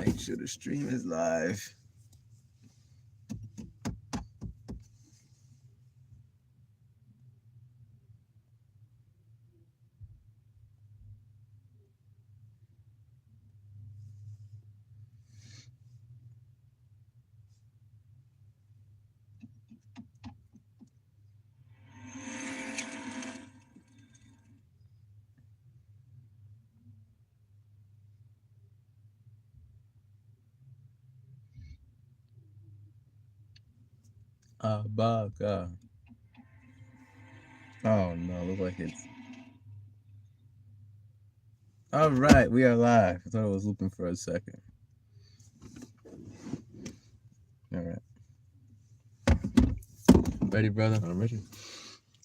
Make sure the stream is live. Baga. Oh no, look like it's. All right, we are live. I thought I was looping for a second. All right. Ready, brother? I'm ready.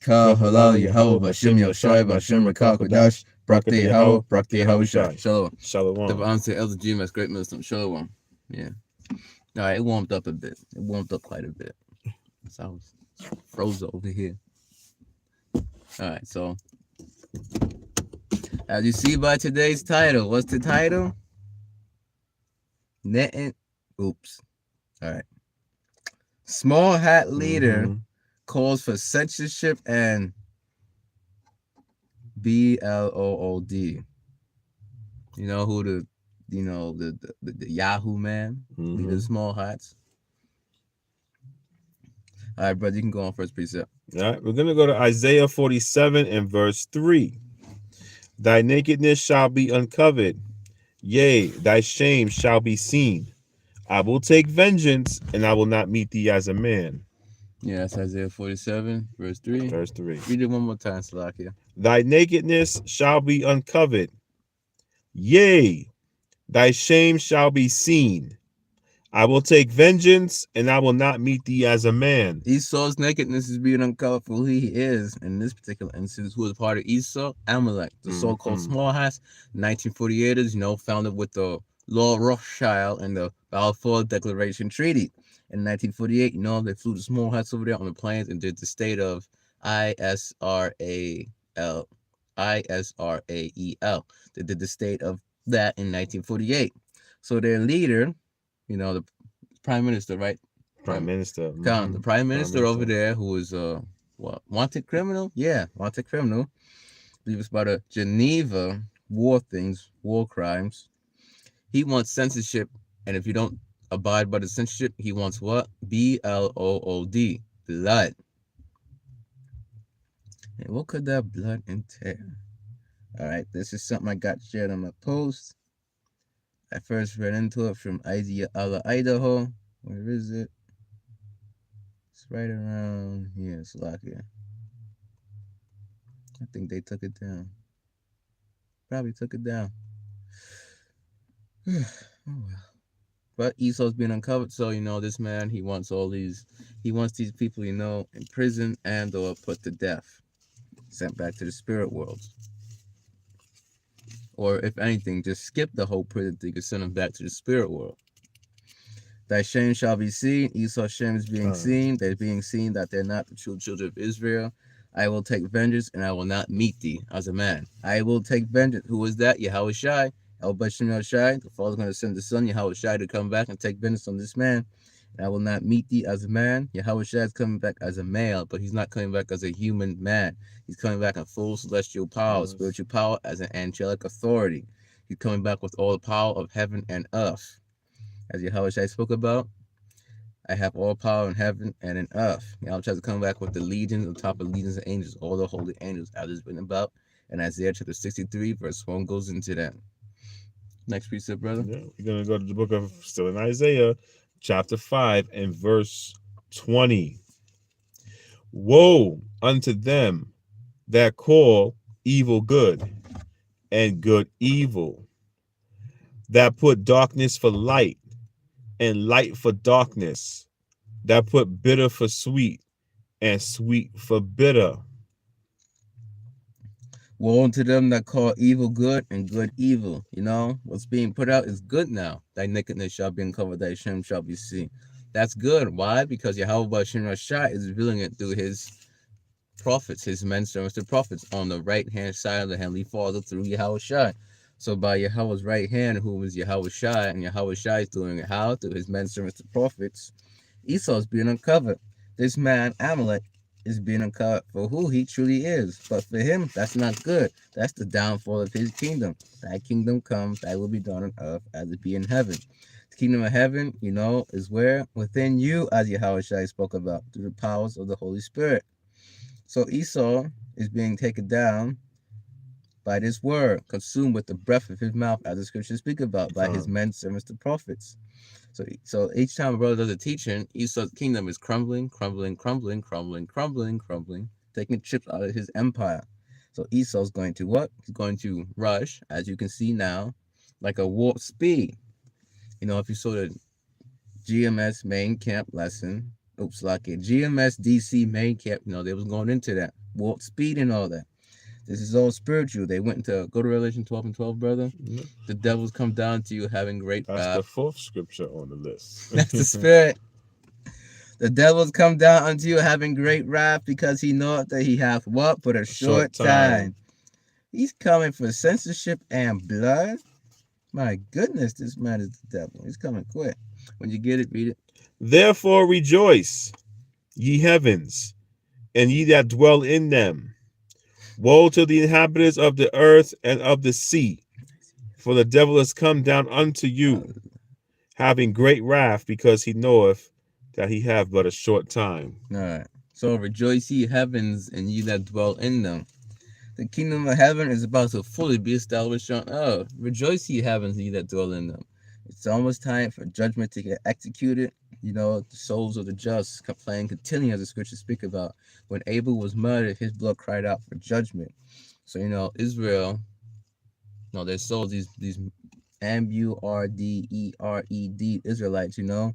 Ka halal Yahweh Bashim Yoshai Bashim Rakakodash Brakti Yahweh Brakti Yahushai. Shalom. The Shalom. answer Elder GMS Great Wisdom. Shalom. Yeah. All right, it warmed up a bit. It warmed up quite a bit. So I was frozen over here. All right, so as you see by today's title, what's the title? Netting. Oops. All right. Small hat leader calls for censorship and Blord. You know who the Yahoo man, leader of small hats. All right, brother, you can go on first precept. All right, we're gonna go to Isaiah 47 and verse 3. Thy nakedness shall be uncovered, yea, thy shame shall be seen. I will take vengeance, and I will not meet thee as a man. Yeah, that's Isaiah 47, verse 3. Verse 3. Read it one more time, Salakia. Thy nakedness shall be uncovered, yea, thy shame shall be seen. I will take vengeance, and I will not meet thee as a man. Esau's nakedness is being uncovered for who he is in this particular instance, who is part of Esau, Amalek, the so-called small hats, 1948ers, founded with the Law Rothschild and the Balfour Declaration Treaty. In 1948, they flew the small hats over there on the planes and did the state of ISRAEL. They did the state of that in 1948. So their leader, the prime minister, right? Prime minister. The prime minister over there, who is wanted criminal? Yeah, wanted criminal. I believe it's about a Geneva war crimes. He wants censorship, and if you don't abide by the censorship, he wants what? BLOOD, blood. And what could that blood entail? All right, this is something I got shared on my post. I first read into it from Idaho. Where is it? It's right around here, Slovakia. I think they took it down. Probably took it down. Oh well. But Esau's being uncovered, so this man, he wants these people, in prison and or put to death, sent back to the spirit world. Or if anything, just skip the whole prison thing and send them back to the spirit world. Thy shame shall be seen. Esau's shame is being seen. They're being seen that they're not the true children of Israel. I will take vengeance, and I will not meet thee as a man. I will take vengeance. Who is that? Yahweh Shai. El Bashim Shai. The Father's going to send the Son, Yahweh Shai, to come back and take vengeance on this man. And I will not meet thee as a man. Yahweh Shai is coming back as a male, but he's not coming back as a human man. He's coming back in full celestial power, spiritual power, as an angelic authority. He's coming back with all the power of heaven and earth. As Yahweh Shai spoke about, I have all power in heaven and in earth. Yahweh Shai is coming back with the legions, on top of legions of angels, all the holy angels, as it's been about. And Isaiah chapter 63, verse 1 goes into that. Next precept, brother. Yeah, we're going to go to the book of, still in Isaiah, chapter 5 and verse 20. Woe unto them that call evil good and good evil, that put darkness for light and light for darkness, that put bitter for sweet and sweet for bitter. Woe unto them that call evil good and good evil. What's being put out is good now. Thy nakedness shall be uncovered, thy shame shall be seen. That's good. Why? Because Yahweh Bashim Rashai is revealing it through his prophets, his men servants, the prophets, on the right-hand side of the Heavenly Father through Yahweh Shai. So by Yahweh's right hand, who is Yahweh Shai, and Yahweh Shai is doing it how? Through his men servants, the prophets. Esau is being uncovered. This man, Amalek, is being uncovered for who he truly is. But for him, that's not good. That's the downfall of his kingdom. That kingdom comes, that will be done on earth as it be in heaven. The kingdom of heaven, is where? Within you, as Yahweh Shai spoke about, through the powers of the Holy Spirit. So Esau is being taken down by this word, consumed with the breath of his mouth, as the scriptures speak about, by his men servants, the prophets. So each time a brother does a teaching, Esau's kingdom is crumbling, crumbling, crumbling, crumbling, crumbling, crumbling, taking chips out of his empire. So Esau's going to what? He's going to rush, as you can see now, like a warp speed. If you saw the GMS main camp lesson, like a GMS DC main camp, they was going into that warp speed and all that. This is all spiritual. They went to go to Revelation 12 and 12, brother. Mm-hmm. The devils come down to you having great wrath. That's the fourth scripture on the list. That's the spirit. The devils come down unto you having great wrath, because he knoweth that he hath what? But a short time. He's coming for censorship and blood. My goodness, this man is the devil. He's coming quick. When you get it, read it. Therefore rejoice, ye heavens, and ye that dwell in them. Woe to the inhabitants of the earth and of the sea, for the devil is come down unto you, having great wrath, because he knoweth that he have but a short time. All right. So rejoice, ye heavens, and ye that dwell in them. The kingdom of heaven is about to fully be established on earth. Rejoice, ye heavens, and ye that dwell in them. It's almost time for judgment to get executed. The souls of the just playing continually, as the scriptures speak about. When Abel was murdered, his blood cried out for judgment. So, Israel, their souls, these M-U-R-D-E-R-E-D Israelites, when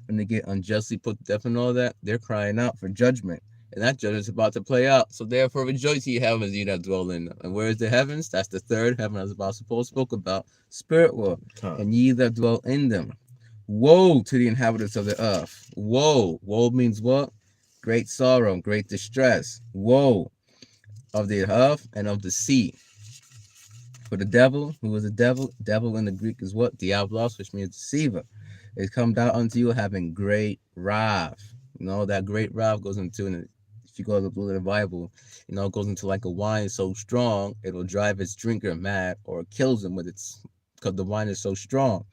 they get unjustly put to death and all that, they're crying out for judgment. And that judgment is about to play out. So therefore rejoice, ye heavens, ye that dwell in them. And where is the heavens? That's the third heaven, as Apostle Paul spoke about, spirit world. And ye that dwell in them. Woe to the inhabitants of the earth. Woe. Woe means what? Great sorrow, great distress. Woe of the earth and of the sea. For the devil, who is the devil? Devil in the Greek is what? Diablos, which means deceiver. It's come down unto you having great wrath. That great wrath goes into, and if you go to the Bible, it goes into like a wine so strong, it'll drive its drinker mad or kills him because the wine is so strong.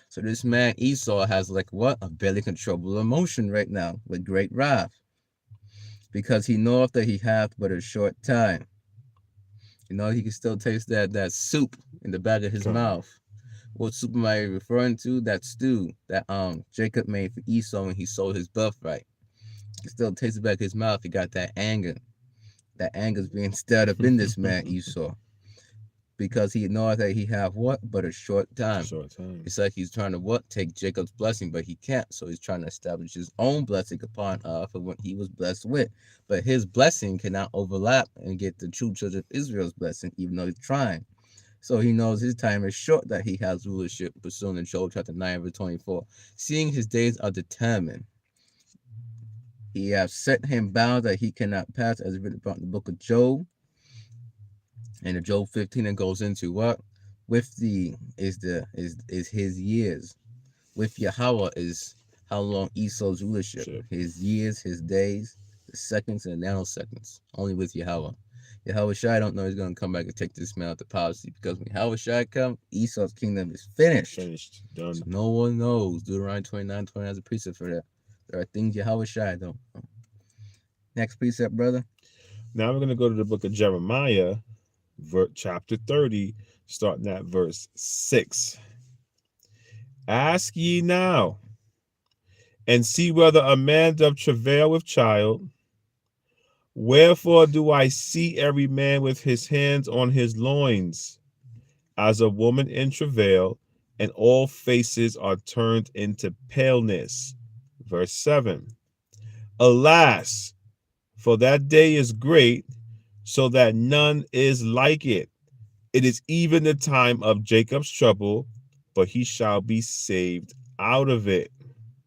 So this man Esau has like what? A barely controllable emotion right now with great wrath, because he knoweth that he hath but a short time. He can still taste that soup in the back of his mouth. What soup am I referring to? That stew that Jacob made for Esau when he sold his birthright. He still tastes the back of his mouth. He got that anger. That anger is being stirred up in this man Esau, because he knows that he have what? But a short time. It's like he's trying to what? Take Jacob's blessing, but he can't. So he's trying to establish his own blessing upon for what he was blessed with. But his blessing cannot overlap and get the true children of Israel's blessing, even though he's trying. So he knows his time is short, that he has rulership, pursuing in Job chapter 9, verse 24. Seeing his days are determined, he has set him bound that he cannot pass, as written about in the book of Job. And in Job 15, it goes into what? With thee is his years. With Yahweh is how long Esau's rulership. Sure. His years, his days, the seconds and the nanoseconds. Only with Yahweh. Yahweh Shai don't know he's going to come back and take this man out the power seat, because when Yahweh Shai comes, Esau's kingdom is finished. Done. So no one knows. Deuteronomy 29:20 has a precept for that. There are things Yahweh Shai don't know. Next precept, brother. Now we're going to go to the book of Jeremiah, chapter 30, starting at verse 6. Ask ye now, and see whether a man doth travail with child. Wherefore do I see every man with his hands on his loins, as a woman in travail, and all faces are turned into paleness. Verse 7. Alas, for that day is great, so that none is like it. It is even the time of Jacob's trouble, but he shall be saved out of it.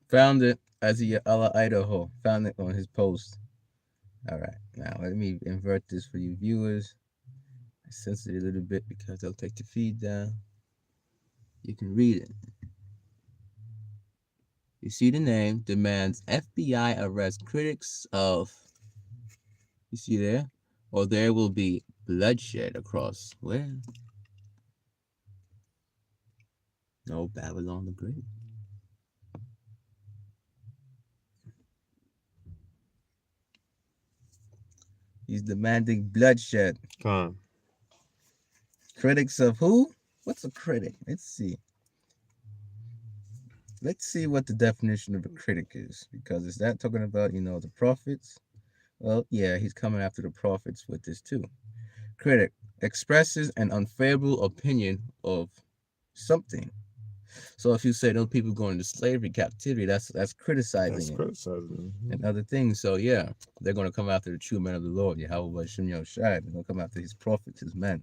Found it, Isaiah Idaho. Found it on his post. All right, now let me invert this for you viewers. I censored it a little bit because they'll take the feed down. You can read it. You see the name, demands FBI arrest critics of, you see there? Or there will be bloodshed across where? No, Babylon the Great. He's demanding bloodshed. Con. Critics of who? What's a critic? Let's see. Let's see what the definition of a critic is. Because is that talking about, the prophets? Well, yeah, he's coming after the prophets with this too. Critic expresses an unfavorable opinion of something. So if you say those people going into slavery, captivity, that's criticizing That's it criticizing. and other things. So yeah, they're going to come after the true men of the Lord, Yahweh Shem Shai. They're going to come after his prophets, his men.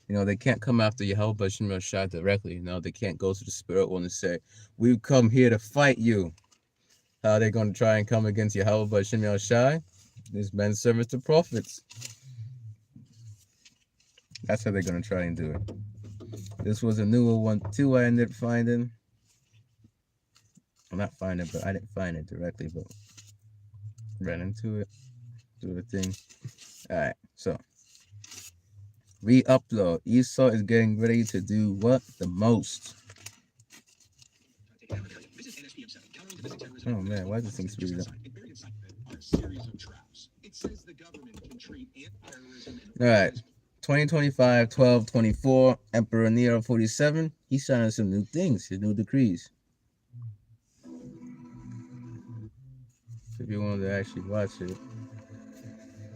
They can't come after Yahweh Shem Shai directly. They can't go to the spirit world and say, "We've come here to fight you." How are they going to try and come against Yahweh Shem Shai? These men servants to prophets. That's how they're going to try and do it. This was a newer one too. I ended up finding. I'm not finding, but I didn't find it directly, but ran into it. Do the thing. All right, so re-upload. Esau is getting ready to do what? The most. Oh man, why is this thing speeding up? All right, 2025, 12/24, Emperor Nero 47. He's signing some new things, his new decrees. If you wanted to actually watch it,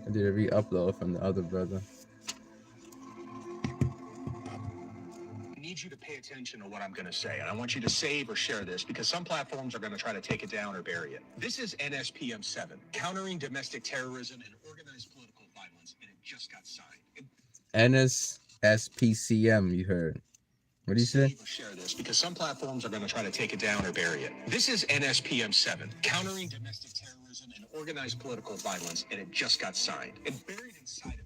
I did a re-upload from the other brother. I need you to pay attention to what I'm going to say, and I want you to save or share this because some platforms are going to try to take it down or bury it. This is NSPM 7, Countering Domestic Terrorism and Organized Political Violence, and it just got signed. NSPCM, you heard. What do you say? Save or share this because some platforms are going to try to take it down or bury it. This is NSPM 7, Countering Domestic Terrorism and Organized Political Violence, and it just got signed. And buried inside of it.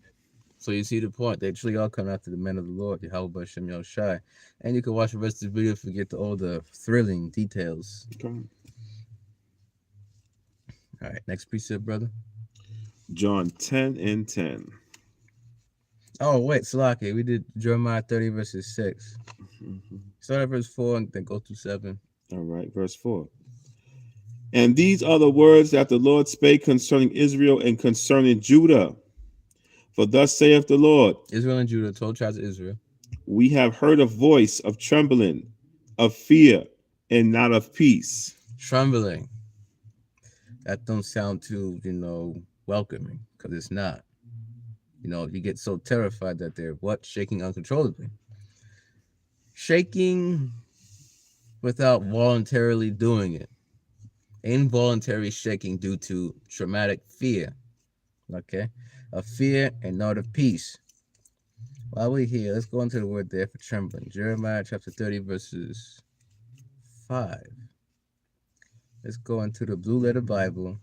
So you see the point. They actually all come after the men of the Lord, Yahweh Shem Shai. And you can watch the rest of the video to get all the thrilling details. Okay. All right, next precept, brother. John 10:10. Oh, wait, Salaki. We did Jeremiah 30, verses 6. Start at verse 4 and then go to 7. All right, verse 4. And these are the words that the Lord spake concerning Israel and concerning Judah. For thus saith the Lord, Israel and Judah, 12 tribes of Israel. We have heard a voice of trembling, of fear, and not of peace. Trembling. That don't sound too, welcoming, because it's not. You get so terrified that they're shaking uncontrollably. Shaking without voluntarily doing it. Involuntary shaking due to traumatic fear. Okay? Of fear and not of peace. While we're here, let's go into the word there for trembling. Jeremiah chapter 30, verses 5. Let's go into the blue letter Bible.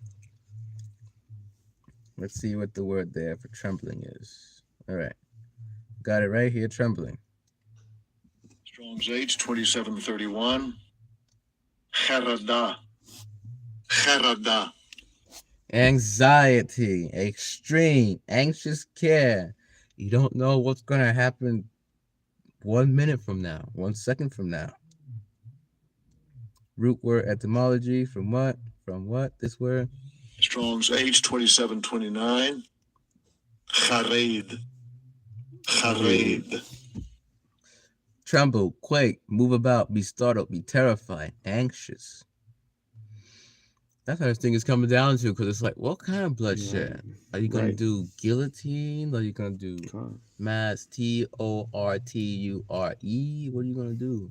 Let's see what the word there for trembling is. All right. Got it right here, trembling. Strong's H 2731. Cherada. Cherada. Anxiety, extreme, anxious care. You don't know what's going to happen 1 minute from now, 1 second from now. Root word etymology from what? From what? This word? Strong's H 2729. Chared. Chared. Tremble, quake, move about, be startled, be terrified, anxious. That's what this thing is coming down to, because it's like, what kind of bloodshed? Right. Are you going Right. to do guillotine? Are you going to do Con. mass Torture? What are you going to do?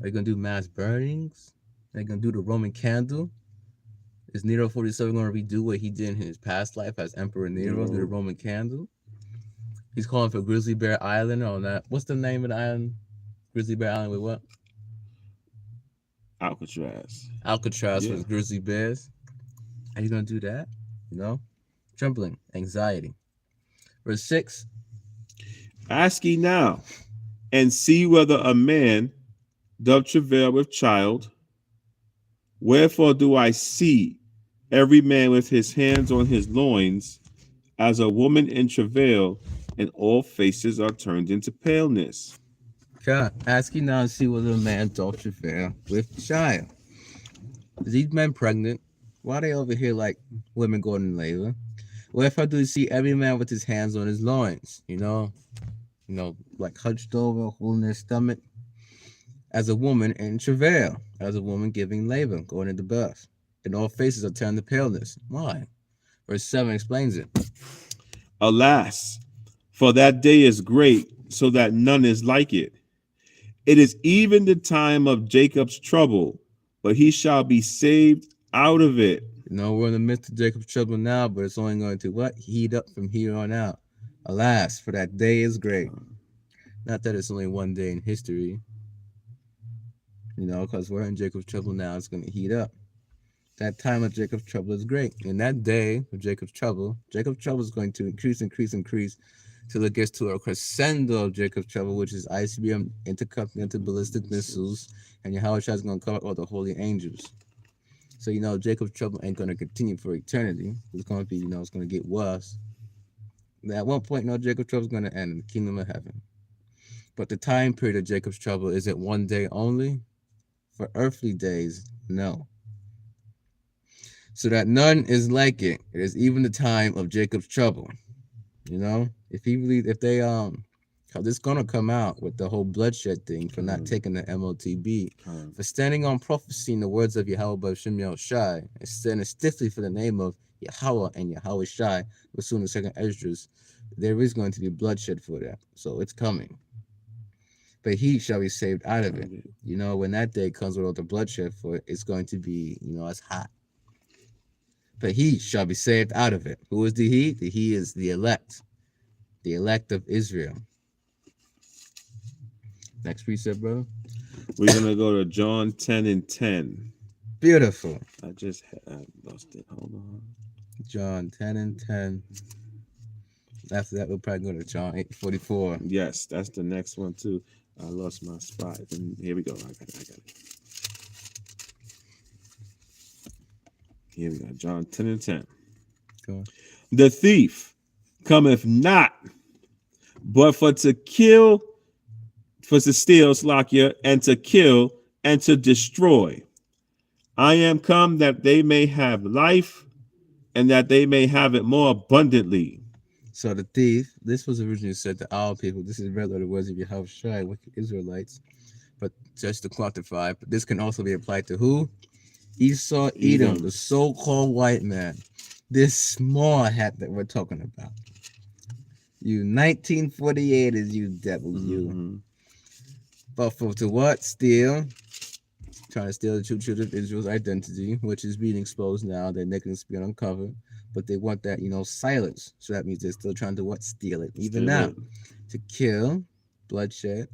Are you going to do mass burnings? Are you going to do the Roman candle? Is Nero 47 going to redo what he did in his past life as Emperor Nero, do the Roman candle? He's calling for Grizzly Bear Island on that. What's the name of the island? Grizzly Bear Island with what? Alcatraz. Alcatraz Yeah. with grizzly bears. Are you going to do that? Trembling, anxiety. Verse 6. Ask ye now, and see whether a man doth travail with child. Wherefore do I see every man with his hands on his loins, as a woman in travail, and all faces are turned into paleness. God, asking now to see whether a man doth travail with child. Is these men pregnant? Why are they over here like women going in labor? Wherefore do you see every man with his hands on his loins? Like hunched over, holding their stomach, as a woman in travail, as a woman giving labor, going into birth. And all faces are turned to paleness. Why? Verse 7 explains it. Alas, for that day is great, so that none is like it. It is even the time of Jacob's trouble, but he shall be saved out of it. We're in the midst of Jacob's trouble now, but it's only going to what? Heat up from here on out. Alas, for that day is great. Not that it's only one day in history, because we're in Jacob's trouble now, it's going to heat up. That time of Jacob's trouble is great. And that day of Jacob's trouble is going to increase till it gets to a crescendo of Jacob's trouble, which is ICBM intercontinental ballistic missiles, and Yahweh is going to come up with the holy angels. So, Jacob's trouble ain't going to continue for eternity. It's going to be, it's going to get worse. At one point, Jacob's trouble is going to end in the kingdom of heaven. But the time period of Jacob's trouble, is it one day only? For earthly days, no. So that none is like it. It is even the time of Jacob's trouble. If it's gonna come out with the whole bloodshed thing for not taking the MOTB, for standing on prophecy in the words of Yahweh B'Shem Shai, and standing stiffly for the name of Yahweh and Yahweh Shai, with soon the second Esdras, there is going to be bloodshed for that. So it's coming. But he shall be saved out of it. When that day comes with all the bloodshed for it, it's going to be, it's hot. But he shall be saved out of it. Who is the he? The he is the elect of Israel. Next precept, brother. We're going to go to John 10 and 10. Beautiful. I lost it. Hold on. John 10 and 10. After that, we'll probably go to John 8:44. Yes, that's the next one, too. I lost my spot. And here we go. I got it. Here we go. John 10 and 10. Go. The thief cometh not, but for to steal, Slakia, and to kill, and to destroy. I am come that they may have life, and that they may have it more abundantly. So the thief, this was originally said to our people. This is rather the words of Yahweh Shai, wicked Israelites. But just to quantify, but this can also be applied to who? Esau, Edom, the so-called white man. This small hat that we're talking about. You 1948ers, you devils, you. But to what? Steal. Trying to steal the true children of Israel's identity, which is being exposed now. Their nakedness being uncovered. But they want that, silence. So that means they're still trying to what? Steal it. Even now. To kill, bloodshed,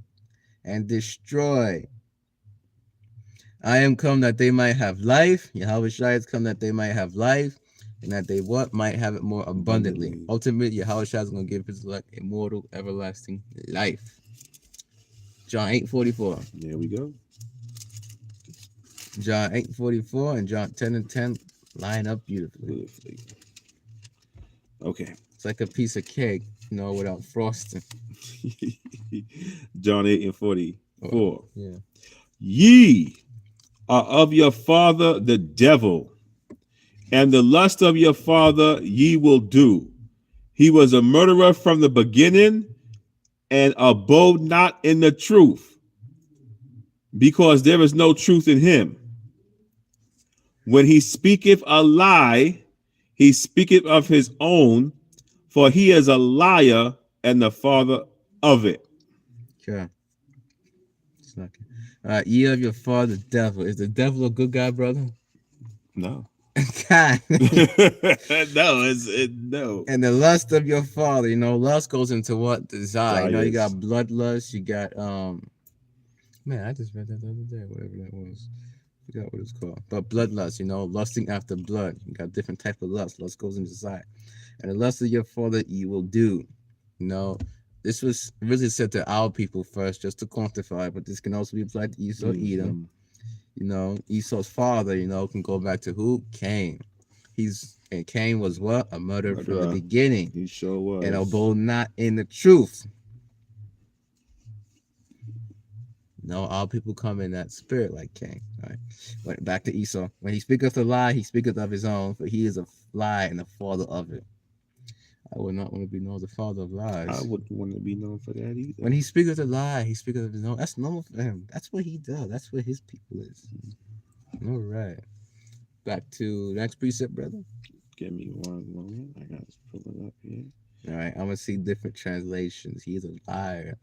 and destroy. I am come that they might have life. Yahweh Shai has come that they might have life, and that they might have it more abundantly. Ultimately, Yahweh Shai is going to give his elect immortal, everlasting life. John 8:44. There we go. John 8:44 and John 10 and 10 line up beautifully. Okay. It's like a piece of cake, without frosting. John 8 and 44. Yeah. Ye are of your father the devil, and the lust of your father ye will do. He was a murderer from the beginning, and abode not in the truth, because there is no truth in him. When he speaketh a lie, he speaketh of his own, for he is a liar and the father of it. Okay. It's not good. Ye of your father the devil. Is the devil a good guy, brother? No. God. No. And the lust of your father, lust goes into what? Desire. You got bloodlust, you got man, I just read that the other day, whatever that was. I forgot what it's called. But bloodlust, lusting after blood. You got different type of lust. Lust goes into desire. And the lust of your father you will do. this was really said to our people first, just to quantify, but this can also be applied to Esau, Edom. You know, Esau's father, you know, can go back to who? Cain. And Cain was what? A murderer from the beginning. He sure was. And abode not in the truth. No, all people come in that spirit like Cain. All right. But back to Esau. When he speaketh a lie, he speaketh of his own, for he is a lie and the father of it. I would not want to be known as the father of lies. I wouldn't want to be known for that either. When he speaketh a lie, he speaketh of his own. That's normal for him. That's what he does. That's what his people is. All right. Back to the next precept, brother. Give me one moment. I got to pull it up here. All right. I'm going to see different translations. He is a liar.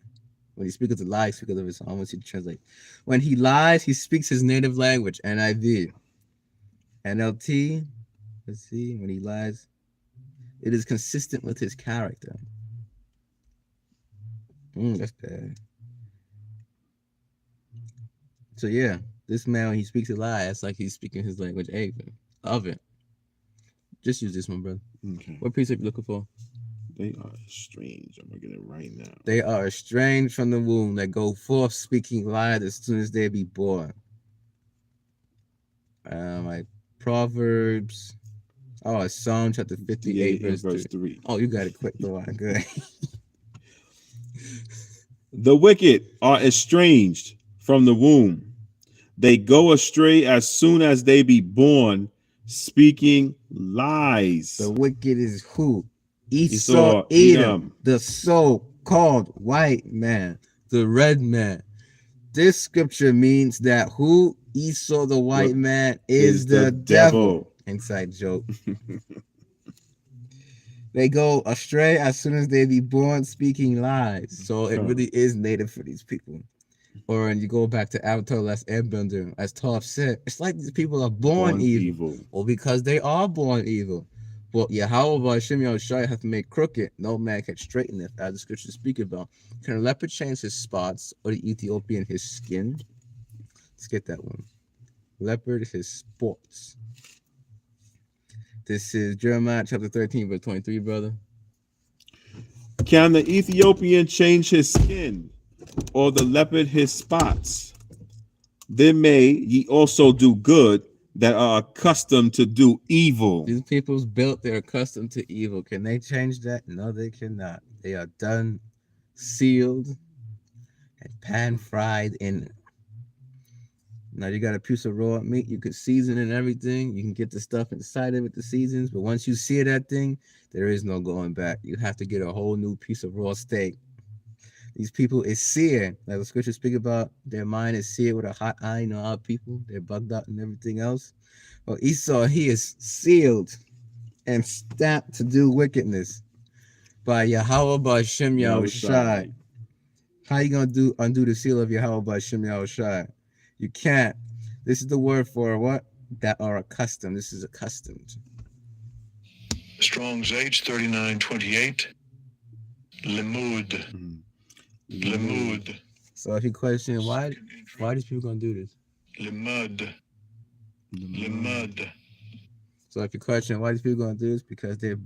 When he speaketh a lie, he speaketh of his own. I want to see the translate. When he lies, he speaks his native language. NIV. NLT. Let's see. When he lies, it is consistent with his character. That's bad. So yeah, this man, when he speaks a lie, it's like he's speaking his language of it. Just use this one, brother. Okay. What precept you looking for? They are estranged. I'm gonna get it right now. They are estranged from the womb, that go forth speaking lies as soon as they be born. Like Proverbs. Oh, it's Psalm chapter 58, verse 3. Oh, you got it quick, though. Good. The wicked are estranged from the womb. They go astray as soon as they be born, speaking lies. The wicked is who? Esau, Edom, the so-called white man, the red man. This scripture means that who? Esau, the white man, is the devil. Inside joke. They go astray as soon as they be born, speaking lies. So it really is native for these people. Or when you go back to Avatar Last Airbender, as Toph said, it's like these people are born evil. Or because they are born evil. Well, Yahweh Hashem Yahushua hath made crooked, no man can straighten it, as the scriptures speak about. Can a leopard change his spots, or the Ethiopian his skin? Let's get that one. Leopard his spots. This is Jeremiah chapter 13, verse 23, brother. Can the Ethiopian change his skin, or the leopard his spots? Then may ye also do good that are accustomed to do evil. These people's built, they're accustomed to evil. Can they change that? No, they cannot. They are done, sealed, and pan-fried in it. Now you got a piece of raw meat, you could season and everything. You can get the stuff inside of it, the seasons. But once you sear that thing, there is no going back. You have to get a whole new piece of raw steak. These people is seared. Like the scriptures speak about, their mind is seared with a hot iron. You know, our people, they're bugged out and everything else. Well, Esau, he is sealed and stamped to do wickedness by Yahweh, by Shem Yahushai. How you gonna undo the seal of Yahweh by Shem Yahushai? You can't. This is the word for what? That are accustomed. This is accustomed. Strong's H 3928. Limud. Limud. So if you question why these people gonna do this? Limud. Limud. So if you question why these people gonna do this, because they're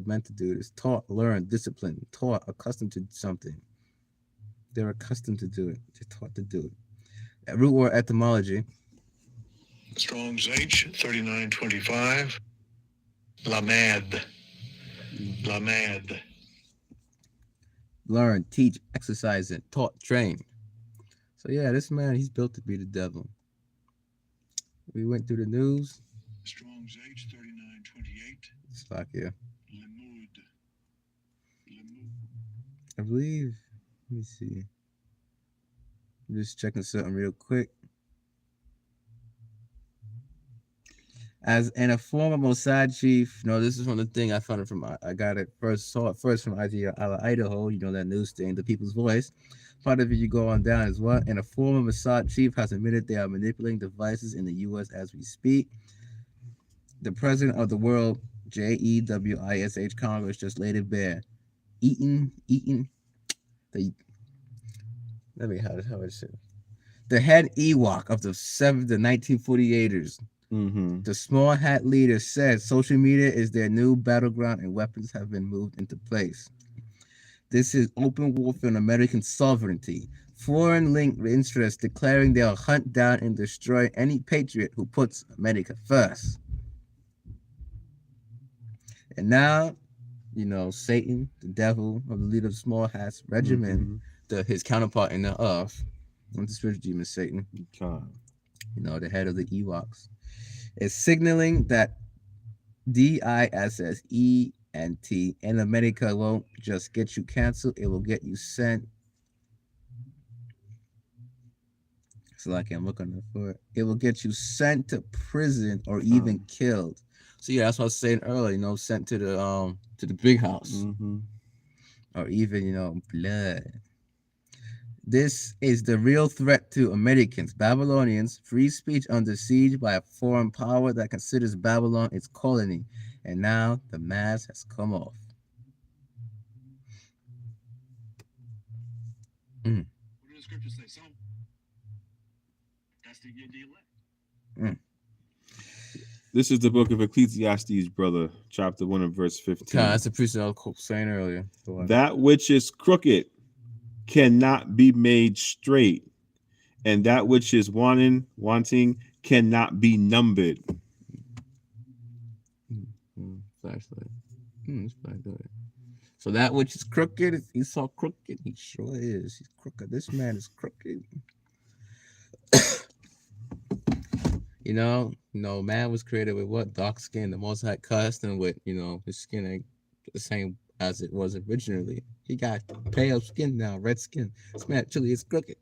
meant to do this. Taught, learned, disciplined, taught, accustomed to something. They're accustomed to do it. They're taught to do it. Root word etymology. Strong's H 3925. Lamed. Lamed. Learn, teach, exercise it, taught, train. So yeah, this man, he's built to be the devil. We went through the news. Strong's H 3928. It's like, yeah. Limud. I believe, let me see. I'm just checking something real quick. As in a former Mossad chief, no, this is one of the things I found it from. I got it first, saw it first from Idaho. You know that news thing, the People's Voice. Part of it you go on down is what? And a former Mossad chief has admitted they are manipulating devices in the U.S. as we speak. The president of the World JEWISH Congress just laid it bare. The head Ewok of the 1948ers. The small hat leader said social media is their new battleground and weapons have been moved into place. This is open warfare on American sovereignty. Foreign linked interests declaring they'll hunt down and destroy any patriot who puts America first. And now, Satan, the devil of the leader of small hats regiment, his counterpart in the earth, the spiritual demon Satan, the head of the Ewoks, is signaling that DISSENT in America won't just get you canceled, it will get you sent. So like I'm looking for it. It will get you sent to prison or even killed. So yeah, that's what I was saying earlier, sent to the big house. Or even, blood. This is the real threat to Americans, Babylonians, free speech under siege by a foreign power that considers Babylon its colony. And now the mask has come off. What do the scriptures say, son? That's the year the elect. This is the book of Ecclesiastes, brother, chapter 1 and verse 15. That's the priest I was saying earlier. That which is crooked cannot be made straight, and that which is wanting cannot be numbered. Flashlight. So that which is crooked, he saw crooked. He sure is. He's crooked. This man is crooked. Man was created with what? Dark skin. The Most High cussed him with, his skin ain't the same as it was originally. He got pale skin now, red skin. This man actually is crooked.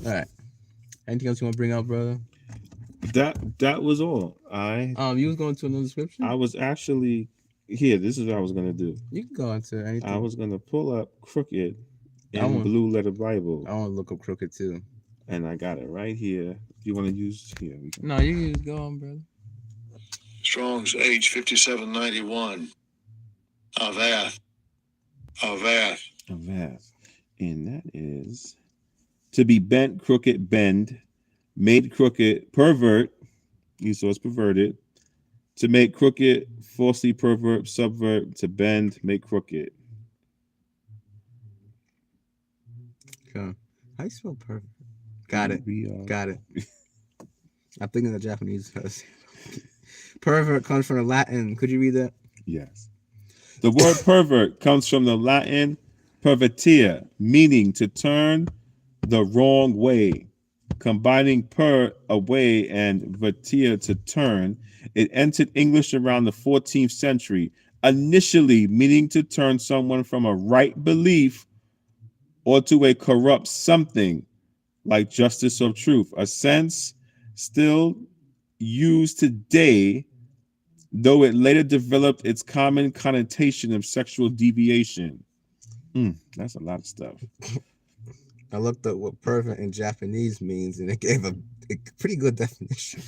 All right. Anything else you want to bring up, brother? That was all. You was going to another scripture? I was actually here. This is what I was gonna do. You can go into anything. I was gonna pull up crooked in Blue Letter Bible. I want to look up crooked too. And I got it right here. If you want to use here, we can. No, you can go on, brother. Strong's H 5791. Avath. And that is to be bent, crooked, bend, made crooked, pervert. You saw it's perverted. To make crooked, falsely pervert, subvert, to bend, make crooked. Okay. How you spell pervert? Got it. Got it. I'm thinking the Japanese first. Pervert comes from the Latin. Could you read that? Yes. The word pervert comes from the Latin pervertia, meaning to turn the wrong way. Combining per, away, and vertia, to turn, it entered English around the 14th century, initially meaning to turn someone from a right belief or to a corrupt something, like justice or truth, a sense still used today, though it later developed its common connotation of sexual deviation. That's a lot of stuff. I looked up what pervert in Japanese means, and it gave a pretty good definition.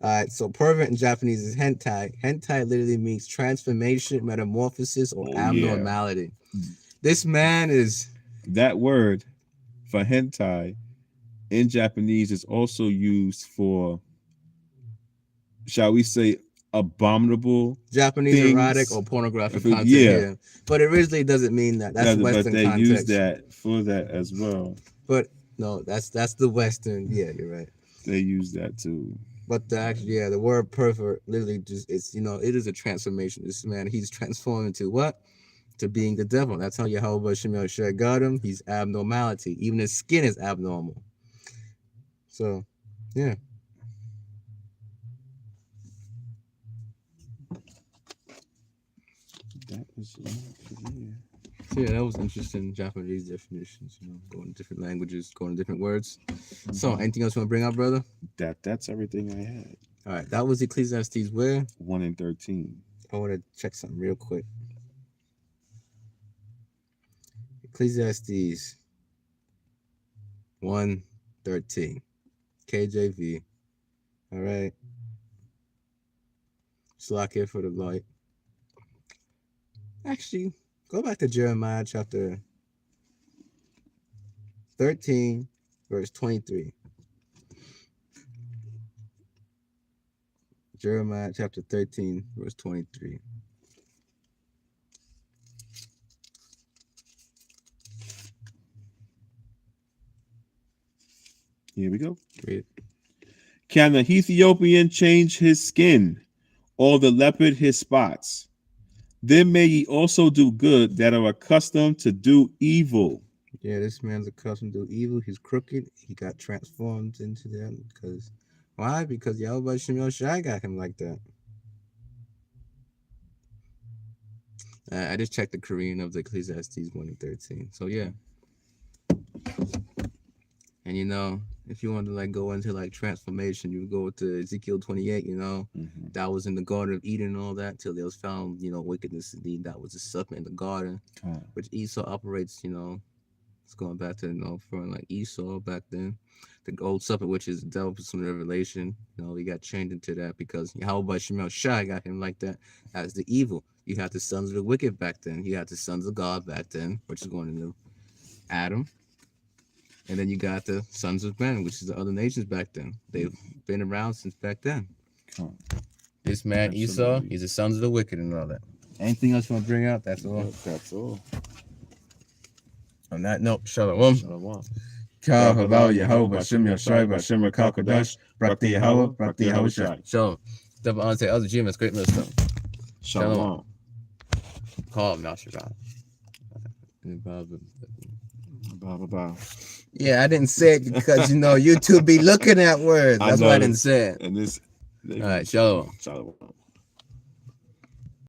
All right, so pervert in Japanese is hentai. Hentai literally means transformation, metamorphosis, or abnormality. Yeah. This man is... That word for hentai in Japanese is also used for, shall we say, abominable Japanese things. Erotic or pornographic content. Yeah. But it originally doesn't mean that. That's Western but they context. use that for that as well. But no, that's the Western. Yeah, you're right. They use that too. But the word pervert literally just, it's, it is a transformation. This man, he's transformed into what? To being the devil. That's how Yahweh Shemel Sheh got him. He's abnormality. Even his skin is abnormal. So, yeah. That was that was interesting. Japanese definitions, going to different languages, going to different words. So, anything else you want to bring up, brother? That's everything I had. All right, that was Ecclesiastes where? 1 and 13. I want to check something real quick. Ecclesiastes 1:13. KJV. All right. Slack here for the light. Actually, go back to Jeremiah chapter 13, verse 23. Jeremiah chapter 13, verse 23. Here we go. Read. Can the Ethiopian change his skin, or the leopard his spots? Then may ye also do good that are accustomed to do evil. Yeah, this man's accustomed to evil. He's crooked. He got transformed into that because why? Because Yahweh Shemel Shai got him like that. I just checked the Korean of the Ecclesiastes 1:13. So yeah. And you know, if you want to like go into like transformation, you go to Ezekiel 28, you know, that was in the Garden of Eden and all that till there was found, you know, wickedness indeed. That was the serpent in the garden, which Esau operates, you know, it's going back to, you know, from like Esau back then. The old serpent, which is the devil from Revelation, you know, he got changed into that because Yahweh Shemel Shai got him like that as the evil. You had the sons of the wicked back then. You had the sons of God back then, which is going into Adam. And then you got the sons of men, which is the other nations back then. They've been around since back then. This man Absolutely. Esau, he's the sons of the wicked and all that. Anything else you want to bring out? That's all. That's all. On that note, Shalom. Shalom. Ka Halal Yahweh Bashem Yashai Bashem Rakal Kodash Brakti Yahweh Brakti Yahweh Shai. Shalom. Double on say other Jim, great wisdom. Shalom. Call him now, Shabbat. Blah. Yeah, I didn't say it because, you know, YouTube be looking at words. That's why I didn't say it. And this. All right, Shalom. Shalom.